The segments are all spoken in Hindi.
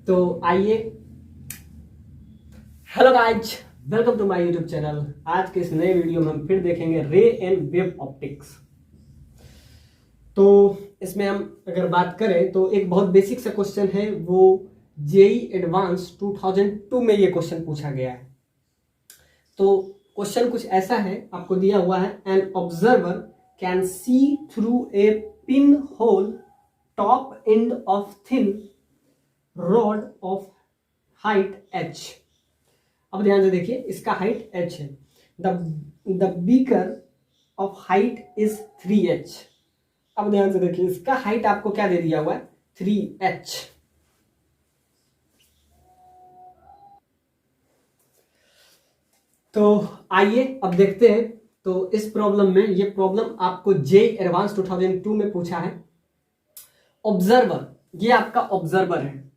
तो आइए, hello guys, welcome to my YouTube channel. आज के इस नए वीडियो में हम फिर देखेंगे रे एंड वेव ऑप्टिक्स। तो इसमें हम अगर बात करें तो एक बहुत बेसिक सा क्वेश्चन है, वो जेई एडवांस 2002 में ये क्वेश्चन पूछा गया है। तो क्वेश्चन कुछ ऐसा है, आपको दिया हुआ है, an observer can see through a pin hole top end of thin rod of height h। अब ध्यान से देखिए, इसका हाइट h है। The beaker of height is 3h। अब ध्यान से देखिए, इसका हाइट आपको क्या दे दिया हुआ है, 3h। तो आइए अब देखते हैं। तो इस प्रॉब्लम में, ये प्रॉब्लम आपको जे एडवांस 2002 में पूछा है। ऑब्जर्वर, ये आपका ऑब्जर्वर है।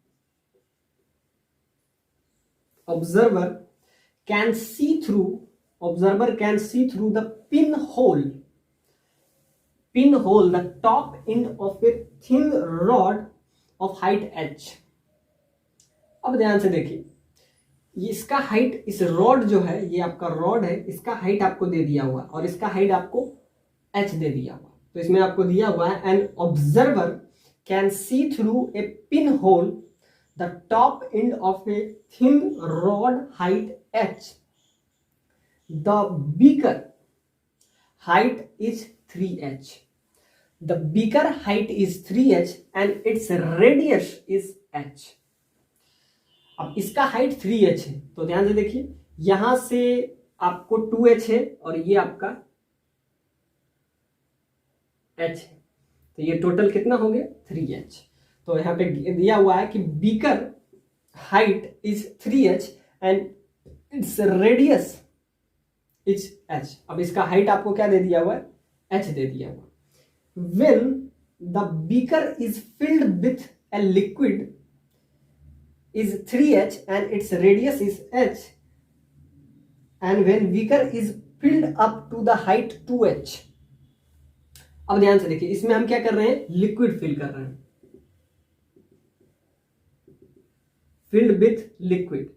Observer can see through, observer can see through the pin hole the top end of a thin rod of height h। अब ध्यान से देखिए, ये इसका हाइट, इस रॉड जो है, ये आपका रॉड है, इसका हाइट आपको दे दिया हुआ और इसका हाइट आपको h दे दिया हुआ। तो इसमें आपको दिया हुआ है an observer can see through a pin hole the top and of a thin rod height h। The beaker height is 3h। The beaker height is 3h and its radius is h। अब इसका हाइट 3h है, तो ध्यान से देखिए, यहां से आपको 2h है और ये आपका h है, तो ये टोटल कितना हो गया, 3h। तो यहां पे दिया हुआ है कि beaker height is 3h and its radius is h। अब इसका हाइट आपको क्या दे दिया हुआ है, h दे दिया हुआ। When the beaker is filled with a liquid is 3h and its radius is h, and when beaker is filled up to the height 2h। अब ध्यान से देखिए, इसमें हम क्या कर रहे हैं, लिक्विड फिल कर रहे हैं। filled with liquid,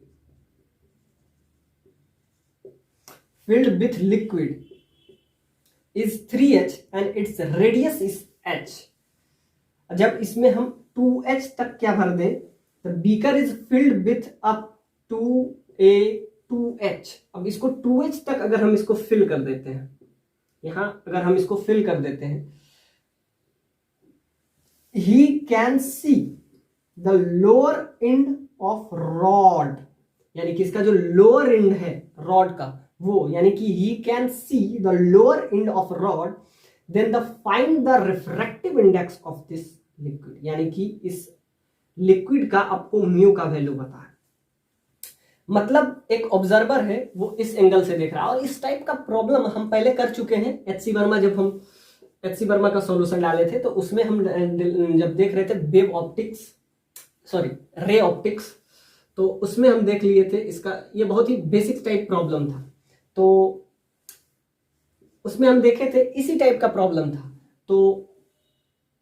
filled with liquid is 3h and its radius is h। जब इसमें हम 2h तक क्या भर दें, the beaker is filled with up to a 2h। अब इसको 2h तक अगर हम इसको फिल कर देते हैं, यहां अगर हम इसको फिल कर देते हैं, he can see the lower end of rod, यानी कि इसका जो लोअर एंड है रॉड का, वो यानी कि he can see the lower end of rod, then the find the refractive index of this liquid। यानी कि इस लिक्विड का आपको म्यू का वैल्यू पता है। मतलब एक ऑब्जर्वर है, वो इस एंगल से देख रहा है। और इस टाइप का प्रॉब्लम हम पहले कर चुके हैं एच.सी. वर्मा, जब हम एच.सी. वर्मा का सॉल्यूशन डाले थे, तो उसमें हम जब देख रहे थे wave optics, sorry ray optics, तो उसमें हम देख लिए थे इसका, ये बहुत ही बेसिक टाइप प्रॉब्लम था। तो उसमें हम देखे थे इसी टाइप का प्रॉब्लम था। तो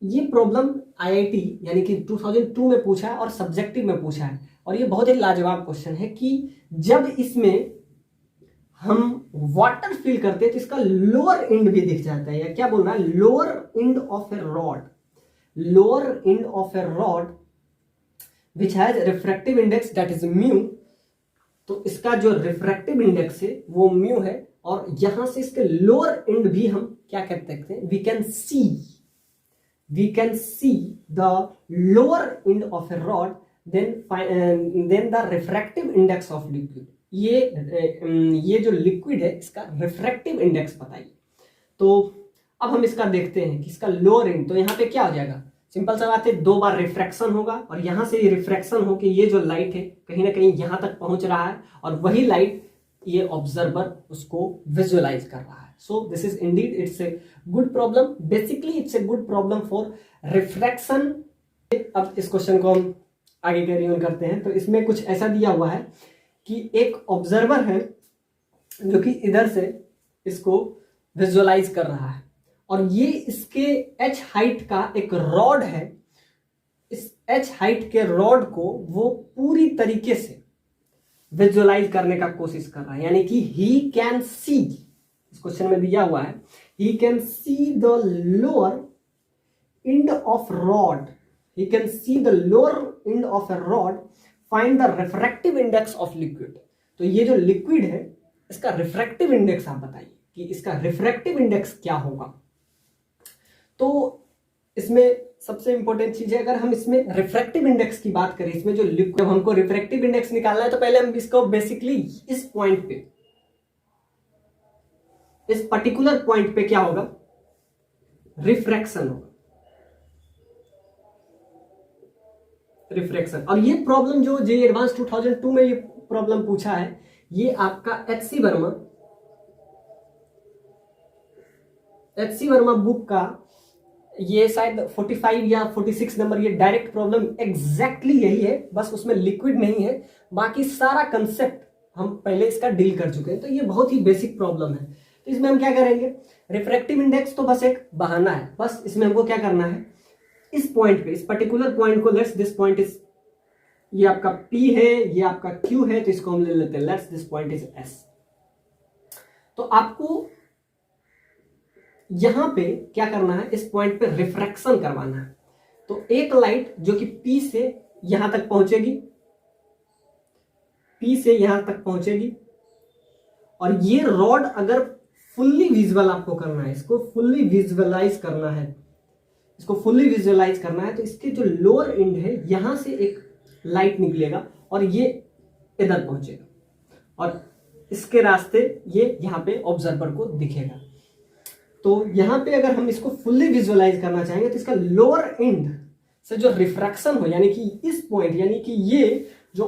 ये प्रॉब्लम आईआईटी यानी कि 2002 में पूछा है और सब्जेक्टिव में पूछा है। और ये बहुत ही लाजवाब क्वेश्चन है कि जब इसमें हम वाटर फिल करते हैं तो इसका लोअर एंड भी दिख जाता है। या क्या बोल रहा है, lower end of a rod, lower end of a rod which has refractive index that is mu. तो इसका जो रिफ्रैक्टिव इंडेक्स है वो म्यू है, और यहां से इसके लोअर एंड भी हम क्या कह सकते हैं, we can see the lower end of a rod, then the refractive index of liquid. ये जो लिक्विड है, इसका रिफ्रैक्टिव इंडेक्स बताइए। तो अब हम इसका देखते हैं कि इसका लोअर एंड, तो यहां पे क्या हो जाएगा, सिंपल सा बात है, 2 बार रिफ्रैक्शन होगा और यहां से ये रिफ्रैक्शन होकर ये जो लाइट है कहीं ना कहीं यहां तक पहुंच रहा है, और वही लाइट ये ऑब्जर्वर उसको विजुअलाइज कर रहा है। So this is Indeed it's a good problem, basically it's a good problem for refraction. अब इस क्वेश्चन को हम आगे कैरी ऑन करते हैं। तो इसमें कुछ ऐसा दिया हुआ है कि एक ऑब्जर्वर है जो कि इधर से इसको विजुअलाइज कर रहा है, और ये इसके h हाइट का एक रॉड है, इस h हाइट के रॉड को वो पूरी तरीके से विजुअलाइज करने का कोशिश कर रहा है, यानी कि ही कैन सी, इस क्वेश्चन में दिया हुआ है, he can see the lower end of rod, he can see the lower end of a rod, find the refractive index of liquid। तो ये जो लिक्विड है इसका रिफ्रैक्टिव इंडेक्स आप बताइए कि इसका रिफ्रैक्टिव इंडेक्स क्या होगा। तो इसमें सबसे इंपॉर्टेंट चीज है, अगर हम इसमें रिफ्रैक्टिव इंडेक्स की बात करें, इसमें जो लिक्विड, हमको रिफ्रैक्टिव इंडेक्स निकालना है तो पहले हम इसको बेसिकली इस पॉइंट पे, इस पर्टिकुलर पॉइंट पे क्या होगा, रिफ्रैक्शन होगा, रिफ्रैक्शन। और ये प्रॉब्लम जो जेईई एडवांस 2002 में ये प्रॉब्लम पूछा है, ये आपका एच.सी. वर्मा बुक का ये शायद 45 या 46 नंबर, ये डायरेक्ट प्रॉब्लम एग्जैक्टली यही है, बस उसमें लिक्विड नहीं है, बाकी सारा कंसेप्ट हम पहले इसका डील कर चुके हैं। तो ये बहुत ही बेसिक प्रॉब्लम है। तो इसमें हम क्या करेंगे, रिफ्रैक्टिव इंडेक्स तो बस एक बहाना है, बस इसमें हमको क्या करना है, इस पॉइंट पे, इस पर्टिकुलर पॉइंट को, लेट्स दिस पॉइंट इज, ये आपका P है, ये आपका Q है, तो इसको हम ले लेते हैं, let's this point is S। तो आपको यहां पे क्या करना है, इस पॉइंट पे रिफ्रैक्शन करवाना है। तो एक लाइट जो कि P से यहां तक पहुंचेगी, P से यहां तक पहुंचेगी, और ये रॉड अगर फुल्ली विजुअल आपको करना है, इसको फुल्ली विजुअलाइज करना है, इसको फुल्ली विजुअलाइज करना है, तो इसके जो लोअर एंड है यहां से एक लाइट निकलेगा और ये इधर पहुंचेगा, और इसके रास्ते ये यहां पे ऑब्जर्वर को दिखेगा। तो यहां पे अगर हम इसको फुल्ली विजुअलाइज करना चाहेंगे तो इसका लोअर एंड से जो रिफ्रैक्शन हो, यानी कि इस पॉइंट, यानी कि ये जो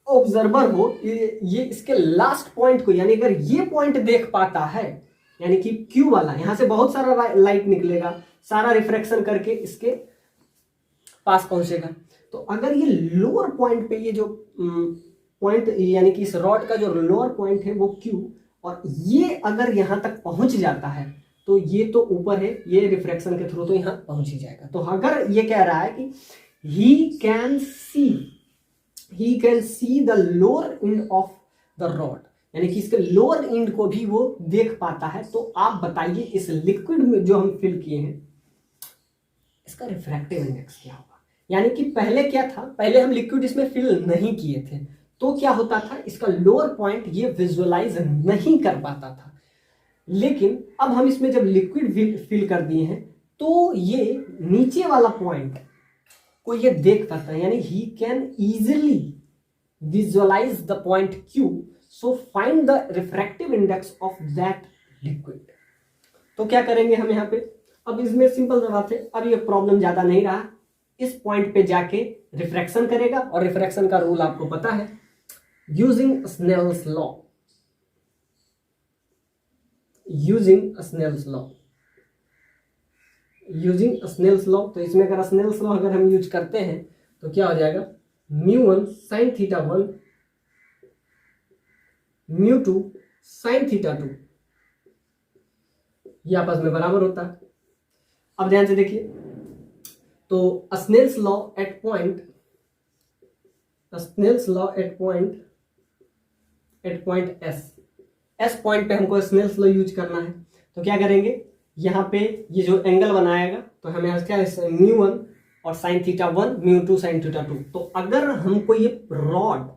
ऑब्जर्वर हो, ये इसके लास्ट पॉइंट को, यानी अगर ये पॉइंट देख पाता है, यानी कि Q वाला, यहां से बहुत सारा लाइट निकलेगा, सारा रिफ्रैक्शन करके इसके पास पहुंचेगा। तो अगर ये लोअर पॉइंट पे, ये जो पॉइंट यानी कि इस रॉड का जो लोअर पॉइंट है वो Q, और ये अगर यहां तक पहुंच जाता है तो ये तो ऊपर है, ये रिफ्रैक्शन के थ्रू तो यहां पहुंच ही जाएगा। तो अगर ये कह रहा है कि he can see the lower end of the rod, यानी कि इसके लोअर एंड को भी वो देख पाता है, तो आप बताइए इस लिक्विड में जो हम फिल किए हैं इसका रिफ्रैक्टिव इंडेक्स क्या होगा। यानी कि पहले क्या था, पहले हम लिक्विड इसमें फिल नहीं किए थे, तो क्या होता था, इसका लोअर पॉइंट ये विजुअलाइज नहीं कर पाता था। लेकिन अब हम इसमें जब लिक्विड फिल कर दिए हैं तो ये नीचे वाला पॉइंट को ये देख पाता है, यानी he can easily visualise the point Q, so find the refractive index of that liquid. तो क्या करेंगे हम यहाँ पे, अब इसमें सिंपल सा बात है, अब ये प्रॉब्लम ज्यादा नहीं रहा, इस पॉइंट पे जाके रिफ्रैक्शन करेगा, और रिफ्रैक्शन का रूल आपको पता है, using Snell's law, using Snell's law. तो इसमें अगर स्नेल्स लॉ अगर हम यूज करते हैं तो क्या हो जाएगा, μ1 sin θ1 μ2 sin θ2, ये आपस में बराबर होता है। अब ध्यान से देखिए, तो Snell's law at point S point पे हमको स्नेल्स लॉ यूज करना है। तो क्या करेंगे, यहाँ पे ये जो एंगल बनाएगा तो हमें क्या है, μ1 और sin θ1 μ2 sin θ2। तो अगर हमको ये रॉड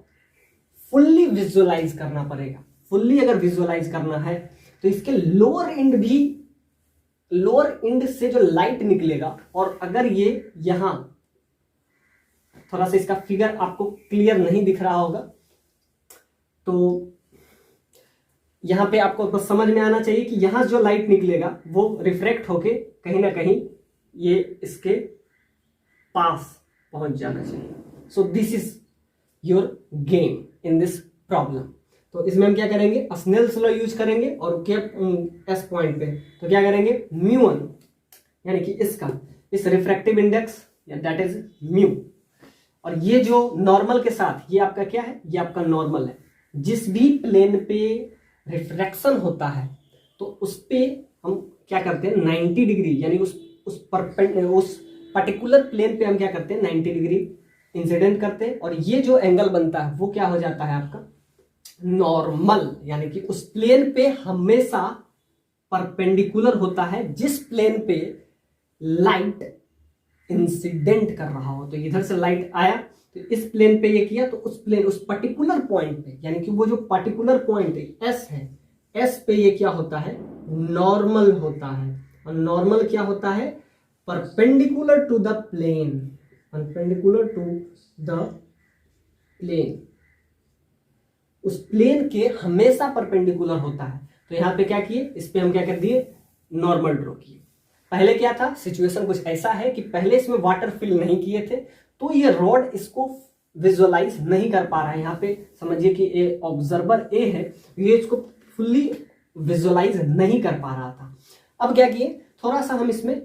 फुल्ली विजुअलाइज करना पड़ेगा, फुल्ली अगर विजुअलाइज करना है तो इसके लोअर एंड से जो लाइट निकलेगा, और अगर ये यहां थोड़ा सा इसका फिगर आपको क्लियर नहीं दिख रहा होगा, तो यहां पे आपको बस समझ में आना चाहिए कि यहां जो लाइट निकलेगा वो रिफ्रैक्ट होके कहीं ना कहीं ये इसके पास पहुंच जाना चाहिए। So this is your game in this problem. तो इसमें हम क्या करेंगे, स्नेल्स लॉ यूज करेंगे, और क्या एस पॉइंट पे तो क्या करेंगे, μ1 यानी कि इसका इस refractive index that is mu, और ये जो नॉर्मल के साथ ये आपका क्या है, ये आपका नॉर्मल है। जिस भी प्लेन पे रिफ्रैक्शन होता है तो उस पे हम क्या करते हैं, 90 डिग्री, यानी उस पर्टिकुलर प्लेन पे हम क्या करते हैं 90 डिग्री इंसिडेंट करते हैं, और ये जो एंगल बनता है वो क्या हो जाता है आपका नॉर्मल, यानी कि उस प्लेन पे हमेशा परपेंडिकुलर होता है जिस प्लेन पे लाइट इंसिडेंट कर रहा हो। तो इधर से लाइट आया तो इस प्लेन पे ये किया, तो उस प्लेन उस पर्टिकुलर पॉइंट पे, यानी कि वो जो पर्टिकुलर पॉइंट है एस है, एस पे ये क्या होता है नॉर्मल होता है। और नॉर्मल क्या होता है perpendicular to the plane, perpendicular to the plane, उस प्लेन के हमेशा परपेंडिकुलर होता है। तो यहां पे क्या किए, इस पे हम क्या कर दिए नॉर्मल ड्रॉ किए। पहले क्या था सिचुएशन कुछ ऐसा है कि पहले इसमें वाटर फिल नहीं किए थे, तो ये रॉड इसको विजुअलाइज नहीं कर पा रहा है। यहाँ पे समझिए कि ए ऑब्जर्वर ए है, ये इसको फुल्ली विजुअलाइज नहीं कर पा रहा था। अब क्या किए थोड़ा सा हम इसमें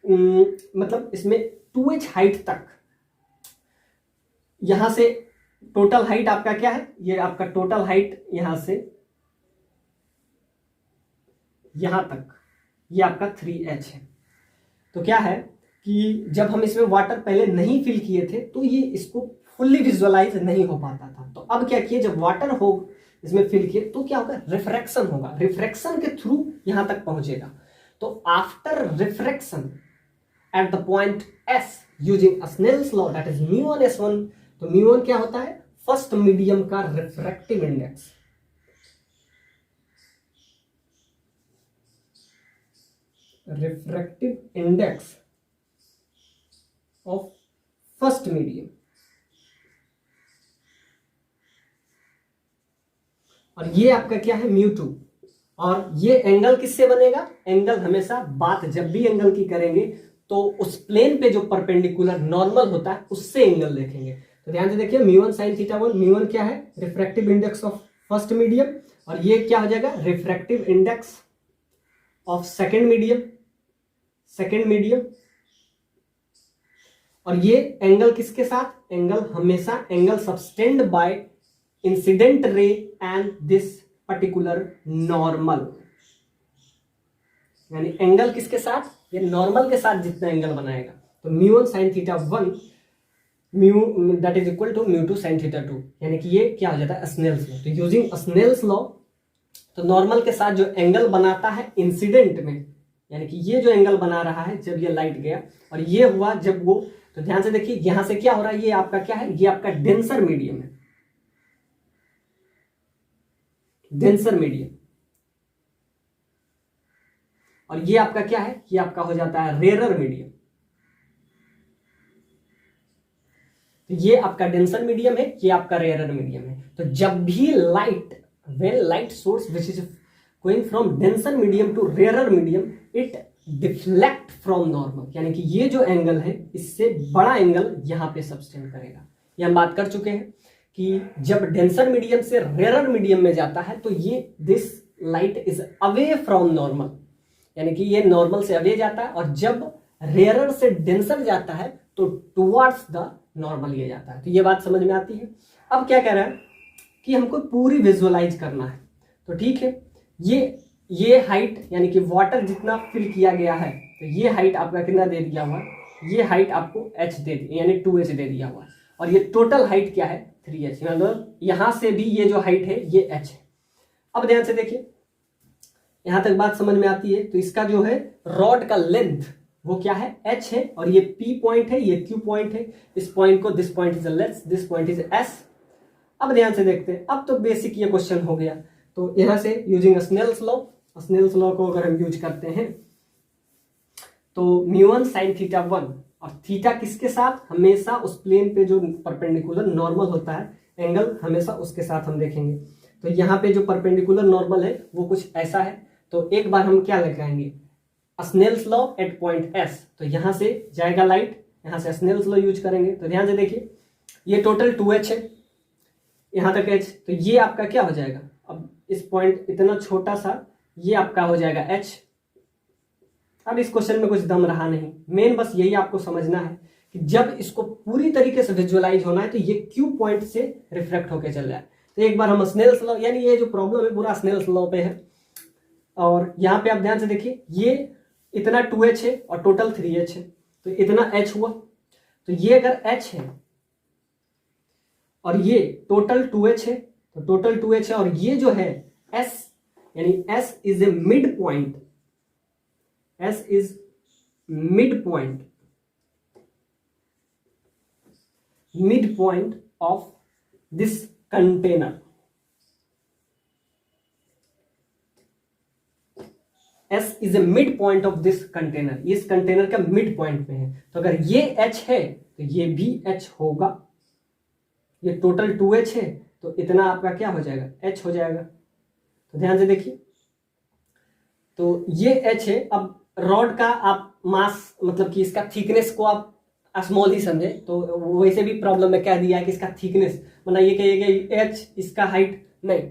मतलब इसमें 2h हाइट तक, यहां से टोटल हाइट आपका क्या है, ये आपका टोटल हाइट यहां से यहां तक ये आपका 3h है। तो क्या है कि जब हम इसमें वाटर पहले नहीं फिल किए थे तो ये इसको फुल्ली विजुअलाइज नहीं हो पाता था। तो अब क्या किए जब वाटर हो इसमें फिल किए तो क्या होगा रिफ्रैक्शन होगा, रिफ्रैक्शन के थ्रू यहां तक पहुंचेगा। तो after refraction at the point S using Snell's law that is μ1 S1, तो μ1 क्या होता है फर्स्ट मीडियम का refractive index, refractive index of first medium. और ये आपका क्या है μ2, और ये एंगल किससे बनेगा, एंगल हमेशा बात जब भी एंगल की करेंगे तो उस प्लेन पे जो परपेंडिकुलर नॉर्मल होता है उससे एंगल देखेंगे। तो ध्यान से देखिए μ1 sin θ1, μ1 क्या है refractive index of first medium, और ये क्या हो जाएगा refractive index of second medium, second medium. और ये एंगल किसके साथ, एंगल हमेशा angle subtended by incident ray and this particular normal, यानी एंगल किसके साथ, ये नॉर्मल के साथ जितना एंगल बनाएगा। तो μ1 sin θ1 mu that is equal to μ2 sin θ2, यानी कि ये क्या हो जाता है स्नेल्स लॉ। तो यूजिंग स्नेल्स लॉ, तो नॉर्मल के साथ जो एंगल बनाता है इंसिडेंट में, यानी कि ये जो एंगल बना रहा है जब ये लाइट गया और ये हुआ जब वो, तो ध्यान से देखिए यहां से क्या हो रहा है, ये आपका क्या है, ये आपका डेंसर मीडियम है, डेंसर मीडियम। और ये आपका क्या है, ये आपका हो जाता है रेरर मीडियम। तो ये आपका डेंसर मीडियम है, ये आपका रेयरर मीडियम है। तो जब भी light, when light source which is going from denser medium to rarer medium, it deflect from normal, यानी कि ये जो एंगल है इससे बड़ा एंगल यहां पे सबटेंड करेगा। ये हम बात कर चुके हैं कि जब डेंसर मीडियम से रेयरर मीडियम में जाता है तो ये this light is away from normal, यानी कि ये नॉर्मल से अवे जाता है, और जब रेयरर से डेंसर जाता है तो टुवर्ड्स द नॉर्मल ये जाता है। तो ये बात समझ में आती है। अब क्या कह रहा है कि हमको पूरी विजुअलाइज करना है, तो ठीक है, ये हाइट यानी कि वाटर जितना फिल किया गया है, तो ये हाइट आपका कितना दे दिया हुआ है, ये हाइट आपको h दे दी, यानी 2h दे दिया हुआ है, और ये टोटल हाइट क्या है 3h, मतलब यहां से भी ये जो हाइट है ये h है। अब ध्यान से देखिए यहां तक बात समझ में आती है। तो इसका जो है रॉड का लेंथ वो क्या है h है, और ये p पॉइंट है, ये q पॉइंट है, इस पॉइंट को this point is length, this point is s। अब ध्यान से देखते हैं, अब तो बेसिक ये क्वेश्चन हो गया। तो यहां से using Snell's law, Snell's law को अगर हम यूज करते हैं तो μ1 sin θ1, और थीटा किसके साथ, हमेशा उस प्लेन पे जो परपेंडिकुलर नॉर्मल होता है एंगल हमेशा उसके साथ हम देखेंगे। तो यहाँ पे जो परपेंडिकुलर नॉर्मल है वो कुछ ऐसा है। तो एक बार हम क्या लगाएंगे Snell's law at point S, तो यहां से जाएगा लाइट, यहां से स्नेल्स लॉ यूज करेंगे। तो ध्यान से देखिए ये टोटल 2h है, यहां तक h, तो ये आपका क्या हो जाएगा, अब इस पॉइंट इतना छोटा सा ये आपका हो जाएगा h। अब इस क्वेश्चन में कुछ दम रहा नहीं, मेन बस यही आपको समझना है कि जब इसको पूरी तरीके से विजुअलाइज होना है तो ये Q पॉइंट से रिफ्लेक्ट होकर चल जाए। तो एक बार हम स्नेल्स लॉ, यानी ये जो प्रॉब्लम है पूरा स्नेल्स लॉ पे है, और यहाँ पे आप ध्यान से देखिए ये इतना 2h है और टोटल 3h है। तो इतना h हुआ। तो ये अगर h है और ये टोटल 2h है, तो टोटल 2h है, और ये जो है s, यानी s is a mid point, s is mid point, mid point of this container. S is a mid point of this container, इस कंटेनर का मिड पॉइंट पे है। तो अगर ये H है तो ये भी H होगा। ये टोटल 2H है, तो इतना आपका क्या हो जाएगा, H हो जाएगा। तो ध्यान से देखिए, तो ये H है। अब रॉड का आप मास, मतलब कि इसका थिकनेस को आप स्मॉल ही समझे, तो वैसे भी प्रॉब्लम में क्या दिया है कि इसका थिकनेस, मतलब ये कहिएगा H, इसका हाइट नहीं,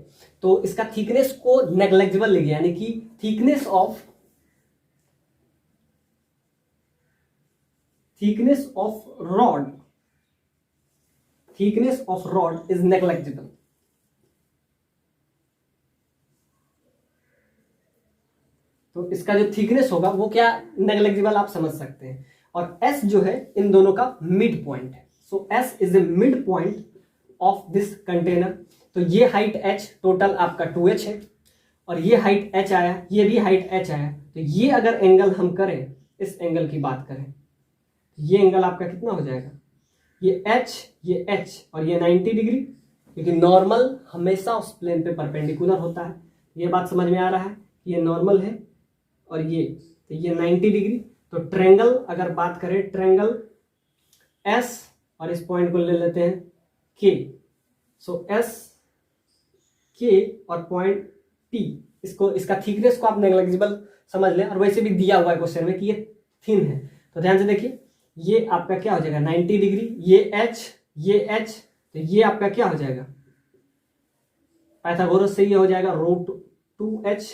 तो इसका थिकनेस को नेग्लेक्जिबल लिखिए, यानी कि थिकनेस ऑफ रॉड इज नेग्लेक्जिबल। तो इसका जो थिकनेस होगा वो क्या नेग्लेक्जिबल, आप समझ सकते हैं। और S जो है इन दोनों का मिड पॉइंट है। सो S is a mid point of this container. तो ये हाइट h टोटल आपका 2h है, और ये हाइट h आया, ये भी हाइट h आया। तो ये अगर एंगल हम करें, इस एंगल की बात करें, ये एंगल आपका कितना हो जाएगा, ये h और ये 90 डिग्री, क्योंकि नॉर्मल हमेशा उस प्लेन पे परपेंडिकुलर होता है। ये बात समझ में आ रहा है, ये नॉर्मल है और ये 90 डिग्री। तो ट्रेंगल अगर बात करें, ट्रेंगल S और इस पॉइंट को ले लेते हैं K। सो S K और पॉइंट P, इसको, इसका थिकनेस को आप नेग्लेक्जिबल समझ लें, और वैसे भी दिया हुआ है क्वेश्चन में कि ये थिन है। तो ध्यान से देखिए, ये आपका क्या हो जाएगा 90 डिग्री, ये H, तो ये आपका क्या हो जाएगा, पाइथागोरस से ये हो जाएगा √2h।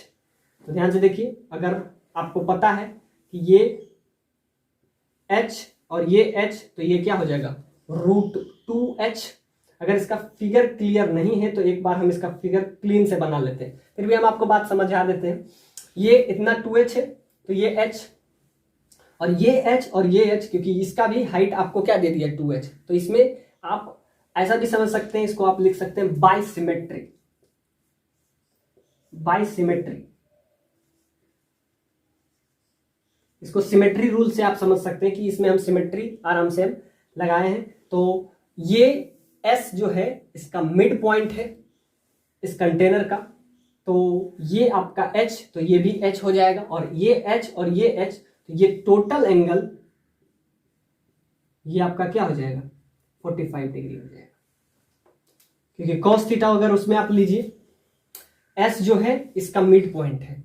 तो ध्यान से देखिए, अगर आपको पता है कि ये H और ये H, तो ये क्या हो जाएगा √2h। अगर इसका फिगर क्लियर नहीं है तो एक बार हम इसका फिगर क्लीन से बना लेते हैं, फिर भी हम आपको बात समझा देते हैं। ये इतना 2h है, तो ये H और ये H और ये H, क्योंकि इसका भी हाइट आपको क्या दे दिया 2h, तो इसमें आप ऐसा भी समझ सकते हैं, इसको आप लिख सकते हैं बाइसिमेट्री। इसको सिमेट्री रूल से आप समझ सकते हैं कि इसमें हम सिमेट्री आराम से हम लगाए हैं। तो ये S जो है इसका मिड पॉइंट है इस कंटेनर का, तो ये आपका H, तो ये भी H हो जाएगा, और ये H और ये H, तो ये टोटल एंगल ये आपका क्या हो जाएगा 45 डिग्री हो जाएगा, क्योंकि cos थीटा अगर उसमें आप लीजिए, S जो है इसका मिड पॉइंट है।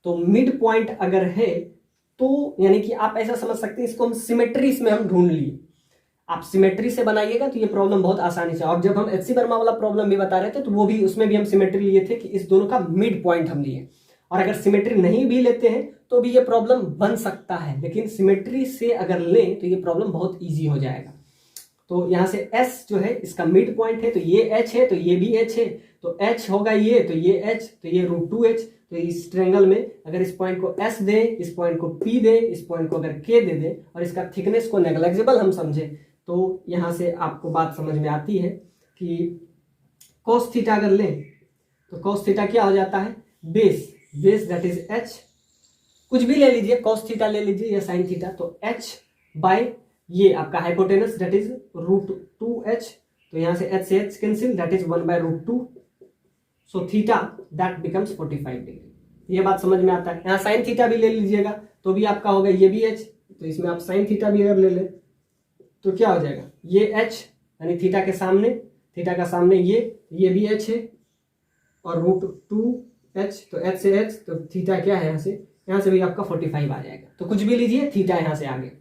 तो मिड पॉइंट अगर है तो यानी कि आप ऐसा समझ सकते हैं, इसको हम सिमेट्री इसमें हम ढूंढ लिए। आप सिमेट्री से बनाइएगा तो ये प्रॉब्लम बहुत आसानी से, और जब हम एचसी वर्मा वाला प्रॉब्लम भी बता रहे थे तो वो भी, उसमें भी हम सिमेट्री लिए थे कि इस दोनों का मिड पॉइंट हम लिए। और अगर सिमेट्री नहीं भी लेते हैं तो भी ये प्रॉब्लम बन सकता है, लेकिन सिमेट्री से अगर लें तो ये प्रॉब्लम बहुत ईजी हो जाएगा। तो यहां से S जो है इसका मिड पॉइंट है, तो ये H है, तो ये भी H है, तो H होगा ये, तो ये H, तो ये √2h। तो इस ट्रायंगल में अगर इस पॉइंट को S दे, इस पॉइंट को P दे, इस पॉइंट को अगर K दे दे, और इसका थिकनेस को नेग्लेक्जिबल हम समझे, तो यहां से आपको बात समझ में आती है कि cos थीटा अगर लें तो cos थीटा क्या हो जाता है, बेस दैट इज H, कुछ भी ले लीजिए, cos थीटा ले लीजिए या sin थीटा, तो H बाय ये आपका हाइपोटेनस दैट इज √2h। तो यहां से H cancel, that is 1/√2। So theta that becomes 45 degree. ये बात समझ में आता है। यहाँ sin थीटा भी ले लीजिएगा तो भी आपका होगा ये भी H, तो इसमें आप sin थीटा भी अगर ले लें तो क्या हो जाएगा, ये H यानी थीटा का सामने ये भी H है, और √2h, तो H से H, तो थीटा क्या है यहाँ से भी आपका 45 आ जाएगा। तो कुछ भी लीजिए, थीटा यहाँ से आगे,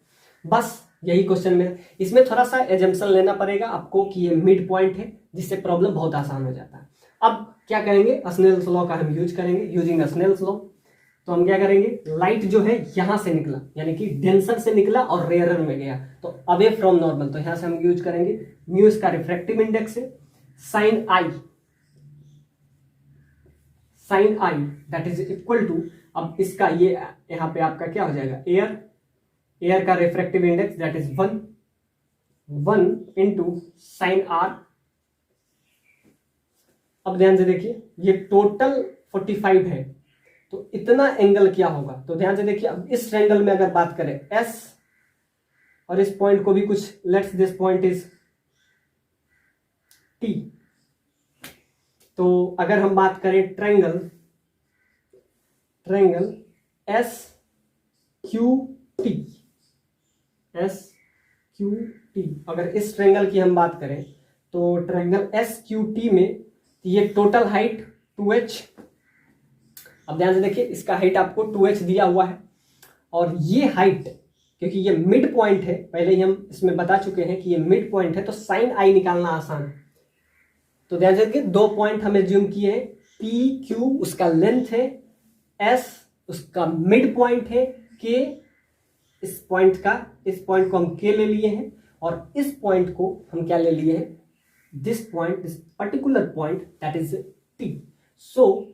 बस यही क्वेश्चन में। इसमें थोड़ा सा एजम्पशन लेना पड़ेगा आपको कि ये मिड पॉइंट है, जिससे प्रॉब्लम बहुत आसान हो जाता है। अब क्या करेंगे, स्नेल्स लॉ का हम यूज करेंगे, यूजिंग स्नेल्स लॉ। तो हम क्या करेंगे, लाइट जो है यहां से निकला, यानी कि डेंसर से निकला और रेयरर में गया, तो अवे फ्रॉम नॉर्मल, तो यहां से हम यूज करेंगे म्यू, इसका रिफ्रैक्टिव इंडेक्स है, sine i that is equal to, अब इसका ये यहाँ पे आपका क्या हो जाएगा, एयर का refractive index that is 1 into sine r. अब ध्यान से देखिए ये टोटल 45 है, तो इतना एंगल क्या होगा। तो ध्यान से देखिए, अब इस ट्रायंगल में अगर बात करें एस और इस पॉइंट को भी कुछ, let's this point is T. तो अगर हम बात करें ट्रायंगल एस क्यू टी, अगर इस ट्रायंगल की हम बात करें तो ट्रायंगल एस क्यू टी में ये टोटल हाइट 2h। अब ध्यान से देखिए इसका हाइट आपको 2h दिया हुआ है, और ये हाइट क्योंकि ये मिड पॉइंट है, पहले ही हम इसमें बता चुके हैं कि ये मिड पॉइंट है, तो साइन आई निकालना आसान है। तो ध्यान से देखिए 2 पॉइंट हमें ज्यूम किए हैं, पी क्यू उसका लेंथ है, एस उसका मिड पॉइंट है, के इस पॉइंट को हम के ले लिए हैं, और इस पॉइंट को हम क्या ले लिए हैं, this particular point that is T. So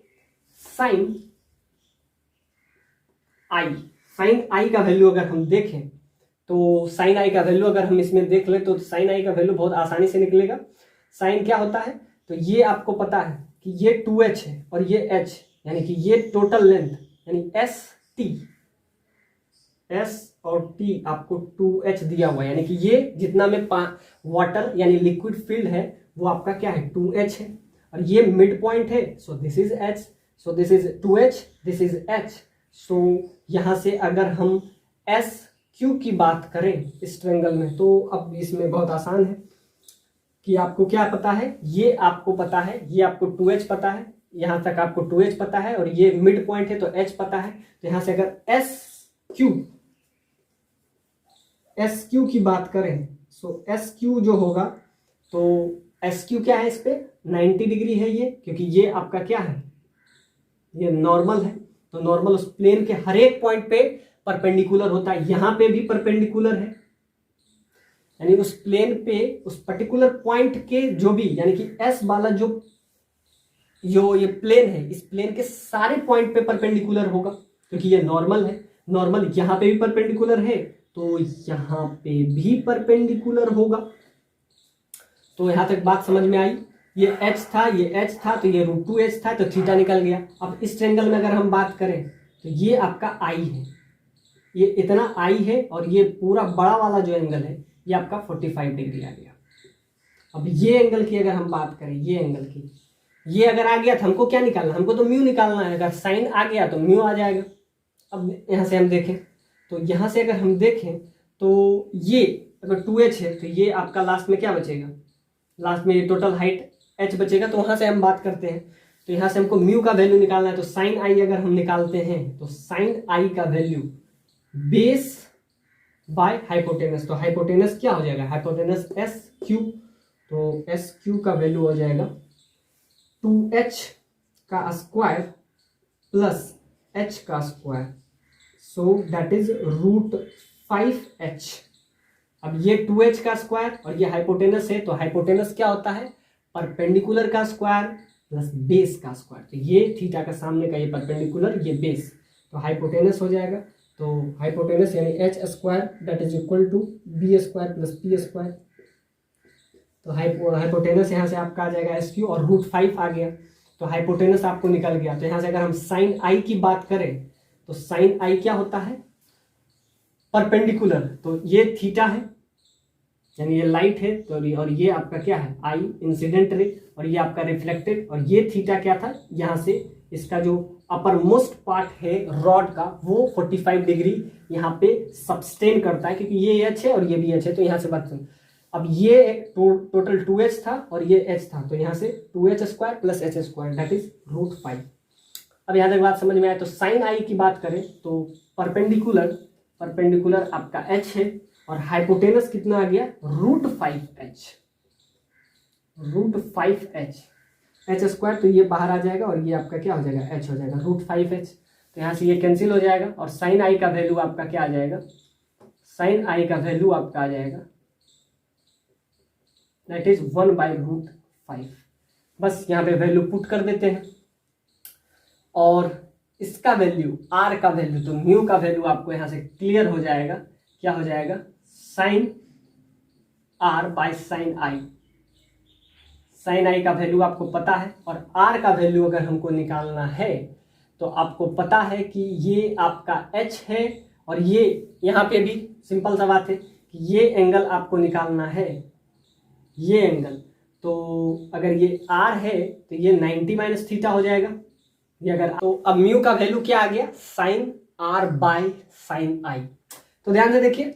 sine i का वैल्यू अगर हम देखें तो साइन आई का वैल्यू अगर हम इसमें देख लें तो साइन आई का वैल्यू बहुत आसानी से निकलेगा। साइन क्या होता है, तो ये आपको पता है कि ये 2h है और ये h, यानी कि ये टोटल लेंथ यानी एस और टी आपको 2h दिया हुआ है, यानी कि ये जितना में वाटर यानी लिक्विड फील्ड है वो आपका क्या है 2h है, और ये मिड पॉइंट है, so this is h, so this is 2h, this is h। सो यहां से अगर हम एस क्यू की बात करें इस ट्रायंगल में, तो अब इसमें बहुत आसान है कि आपको क्या पता है, ये आपको पता है, ये आपको 2h पता है, यहां तक आपको 2h पता है, और ये मिड पॉइंट है तो h पता है। तो यहां से अगर एस क्यू की बात करें, सो एस क्यू जो होगा, तो एस क्यू क्या है, इस पे 90 डिग्री है ये, क्योंकि ये आपका क्या है, ये नॉर्मल है, तो नॉर्मल उस प्लेन के हर एक पॉइंट पे परपेंडिकुलर होता है, यहां पे भी परपेंडिकुलर है, यानी उस प्लेन पे उस पर्टिकुलर पॉइंट के जो भी, यानी कि एस वाला जो ये प्लेन है, इस प्लेन के सारे पॉइंट पे परपेंडिकुलर होगा, क्योंकि ये नॉर्मल है, नॉर्मल यहां पे भी परपेंडिकुलर है तो यहां पे भी परपेंडिकुलर होगा। तो यहां तक बात समझ में आई, ये h था, ये h था, तो ये √2h था, तो थीटा निकल गया। अब इस ट्रायंगल में अगर हम बात करें तो ये आपका i है, ये इतना i है, और ये पूरा बड़ा वाला जो एंगल है ये आपका 45 डिग्री आ गया। अब ये एंगल की अगर हम बात करें, ये एंगल की, ये अगर आ गया तो हमको क्या निकालना, हमको तो म्यू निकालना है, अगर साइन आ गया तो म्यू आ जाएगा। अब यहां से हम देखें तो यहां से अगर हम देखें तो ये अगर 2h है तो ये आपका लास्ट में क्या बचेगा, लास्ट में ये टोटल हाइट h बचेगा। तो वहां से हम बात करते हैं, तो यहां से हमको म्यू का वैल्यू निकालना है, तो साइन आई अगर हम निकालते हैं तो साइन आई का वैल्यू बेस बाय हाइपोटेनस, तो हाइपोटेनस क्या हो जाएगा, हाइपोटेनस एस क्यू, तो एस क्यू का वैल्यू हो जाएगा 2h का स्क्वायर प्लस h का square, so that is √5h। अब ये 2h का स्क्वायर और ये हाइपोटेनस है, तो हाइपोटेनस क्या होता है, परपेंडिकुलर का स्क्वायर प्लस बेस का स्क्वायर, तो ये थीटा का सामने का ये परपेंडिकुलर, ये बेस, तो हाइपोटेनस हो जाएगा। तो हाइपोटेनस यानी h square that is equal to b square plus p square, तो हाइपोटेनस यहाँ से आपका आ जाएगा एस क्यू, और √5 आ गया, तो हाइपोटेनस आपको निकल गया। तो यहाँ से अगर हम साइन आई की बात करें तो साइन आई क्या होता है, परपेंडिकुलर, तो ये थीटा है, यानी ये लाइट है, तो और ये आपका क्या है आई इंसिडेंट रे, और ये आपका रिफ्लेक्टेड, और ये थीटा क्या था, यहाँ से इसका जो अपर मोस्ट पार्ट है रॉड का वो 45 डिग्री यहाँ पे सब्सटेन करता है, क्योंकि ये h है और ये भी h है, तो यहाँ से बात करें। अब ये टोटल 2h था और ये h था, तो यहाँ से 2h square plus h square that is √5। अब यहाँ तक बात समझ में आए, तो साइन आई की बात करें तो परपेंडिकुलर आपका h है, और हाइपोटेनस कितना आ गया √5h, h स्क्वायर, तो ये बाहर आ जाएगा और ये आपका क्या हो जाएगा h हो जाएगा √5h, तो यहाँ से ये कैंसिल हो जाएगा, और साइन आई का वैल्यू आपका क्या आ जाएगा, साइन आई का वैल्यू आपका आ जाएगा दैट इज 1/√5। बस यहाँ पे वैल्यू पुट कर देते हैं, और इसका वैल्यू r का वैल्यू, तो म्यू का वैल्यू आपको यहाँ से क्लियर हो जाएगा क्या हो जाएगा, sine r by sine i. Sine i का वैल्यू आपको पता है, और आर का वैल्यू अगर हमको निकालना है तो आपको पता है कि ये आपका एच है, और ये यहाँ पे भी सिंपल सा बात है कि ये एंगल आपको निकालना है, ये एंगल। तो अगर ये आर है तो ये 90 माइनस थीटा हो जाएगा ये। अगर तो अब म्यू का वैल्यू क्या आ गया, साइन आर बाय साइन आई। तो ध्यान से देखिए,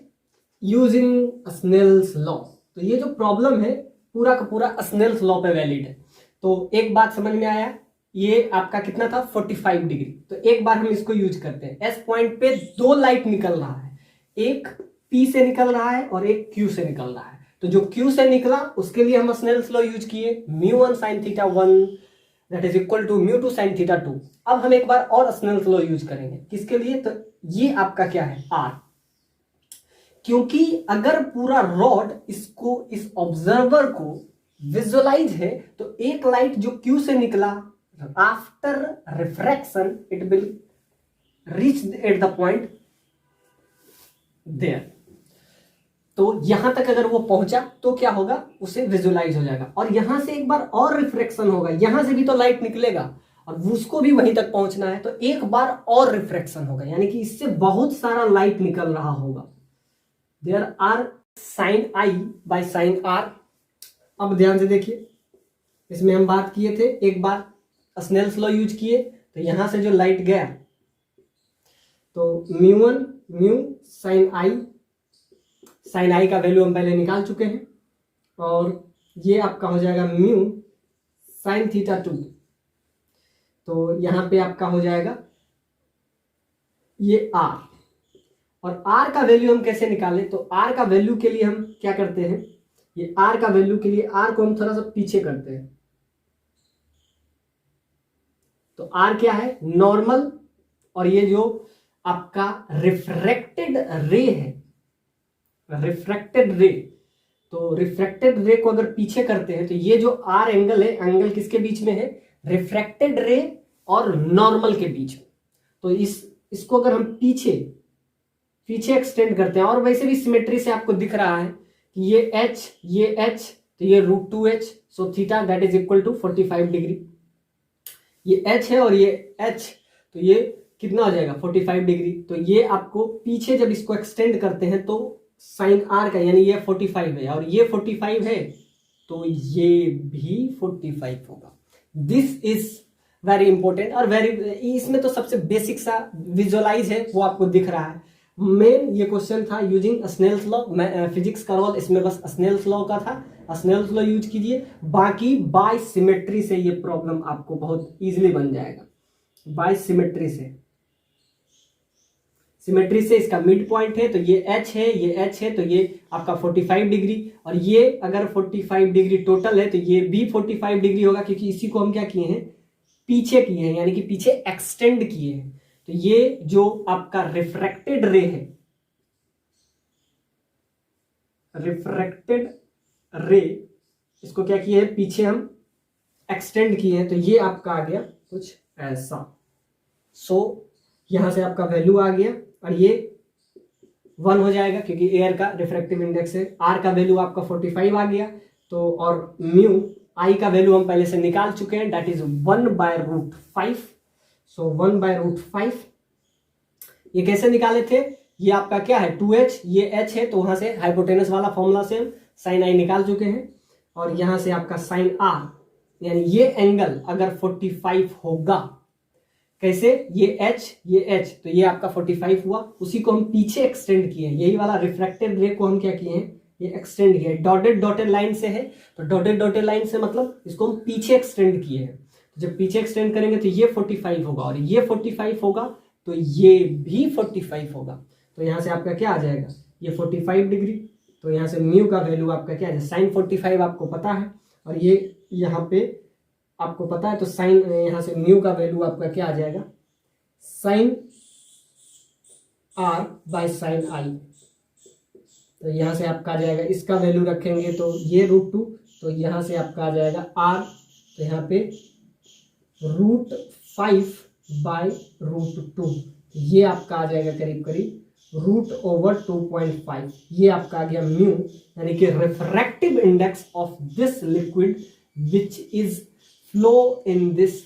यूजिंग स्नेल्स लॉ, तो ये जो प्रॉब्लम है पूरा का पूरा स्नेल्स लॉ पे वैलिड है। तो एक बात समझ में आया, ये आपका कितना था 45 डिग्री। तो एक बार हम इसको यूज करते हैं। एस पॉइंट पे दो लाइट निकल रहा है, एक पी से निकल रहा है और एक क्यू से निकल रहा है। तो जो क्यू से निकला उसके लिए हम स्नेल्स लॉ यूज किए, mu one sine theta one that is equal to mu two sine theta two. अब हम एक बार और स्नेल्स लॉ यूज करेंगे, किसके लिए, तो ये आपका क्या है आर। क्योंकि अगर पूरा रॉड इसको, इस ऑब्जर्वर को विजुअलाइज है, तो एक लाइट जो क्यू से निकला after refraction it will reach at the point there. तो यहां तक अगर वो पहुंचा तो क्या होगा, उसे विजुअलाइज हो जाएगा। और यहां से एक बार और रिफ्रैक्शन होगा, यहां से भी तो लाइट निकलेगा और उसको भी वहीं तक पहुंचना है, तो एक बार और रिफ्रैक्शन होगा, यानी कि इससे बहुत सारा लाइट निकल रहा होगा। There are sine i by sine r. अब ध्यान से देखिए, इसमें हम बात किए थे, एक बार स्नेल्स लॉ यूज किए, तो यहां से जो लाइट गया तो mu one mu sign i, sine i का वैल्यू हम पहले निकाल चुके हैं, और ये आपका हो जाएगा म्यू साइन थीटा टू। तो यहां पे आपका हो जाएगा ये आर, और आर का वैल्यू हम कैसे निकालें, तो आर का वैल्यू के लिए हम क्या करते हैं, ये आर का वैल्यू के लिए आर को हम थोड़ा सा पीछे करते हैं। तो आर क्या है, नॉर्मल, और ये जो आपका रिफ्रैक्टेड रे है, रिफ्रैक्टेड रे, तो रिफ्रैक्टेड रे को अगर पीछे करते हैं तो ये जो आर एंगल है, एंगल किसके बीच में है, रिफ्रैक्टेड रे और नॉर्मल के बीच में। तो इसको अगर हम पीछे एक्सटेंड करते हैं, और वैसे भी सिमेट्री से आपको दिख रहा है कि ये h, तो ये √2h, so theta that is equal to 45 degree. ये h है और ये h, तो ये कितना हो जाएगा 45 डिग्री। तो ये आपको पीछे जब इसको एक्सटेंड करते हैं तो साइन आर का, यानी ये 45 है और ये 45 है, तो ये भी 45 होगा। दिस इज वेरी इंपॉर्टेंट, और इसमें तो सबसे बेसिक सा विजुअलाइज है वो आपको दिख रहा है। मेन ये क्वेश्चन था यूजिंग स्नेल्स लॉ, फिजिक्स का रोल इसमें बस स्नेल्स लॉ का था, स्नेल्स लॉ यूज कीजिए। बाकी बाय सिमेट्री से ये प्रॉब्लम आपको बहुत इजीली बन जाएगा, बाय सिमेट्री से। सिमेट्री से इसका मिड पॉइंट है, तो ये h है, ये h है, तो ये आपका 45 डिग्री, और ये अगर 45 डिग्री टोटल है तो ये भी 45 डिग्री होगा, क्योंकि इसी को हम क्या किए हैं, पीछे किए हैं, यानी कि पीछे एक्सटेंड किए हैं। तो ये जो आपका रिफ्रैक्टेड रे है, रिफ्रैक्टेड रे, इसको क्या किए हैं, पीछे हम एक्सटेंड किए हैं, तो ये आपका आ गया कुछ ऐसा। सो यहां से आपका वैल्यू आ गया, और ये 1 हो जाएगा क्योंकि एयर का रिफ्रैक्टिव इंडेक्स है। आर का वैल्यू आपका 45 आ गया, तो और म्यू आई का वैल्यू हम पहले से निकाल चुके हैं, दैट इज 1/√5। सो 1/√5 ये कैसे निकाले थे, ये आपका क्या है 2h, ये h है, तो वहां से हाइपोटेनस वाला फॉर्मूला से हम साइन आई निकाल चुके हैं, और यहां से आपका साइन आर, यानी ये एंगल अगर 45 होगा, कैसे, ये h, तो ये आपका 45 हुआ, उसी को हम पीछे एक्सटेंड किए, यही वाला रिफ्रैक्टेड रे को हम क्या किए हैं, ये एक्सटेंड किया। डॉटेड लाइन से है, तो डॉटेड लाइन से मतलब इसको हम पीछे एक्सटेंड किए हैं। तो जब पीछे एक्सटेंड करेंगे तो ये 45 होगा, और ये 45 होगा, तो ये भी 45 होगा। तो यहां से आपका क्या आ जाएगा, ये 45 डिग्री, तो यहां से म्यू का वैल्यू आपका क्या है, साइन 45 आपको पता है, और ये यहाँ पे आपको पता है, तो साइन, यहां से म्यू का वैल्यू आपका क्या आ जाएगा, साइन आर बाय साइन आई। तो यहां से आपका आ जाएगा, इसका वैल्यू रखेंगे तो ये √2, तो यहां से आपका आ जाएगा आर, तो यहाँ पे √5 बाय √2, ये आपका आ जाएगा करीब करीब √/2.5, ये आपका आ गया म्यू, यानी कि refractive index of this liquid which is flow in this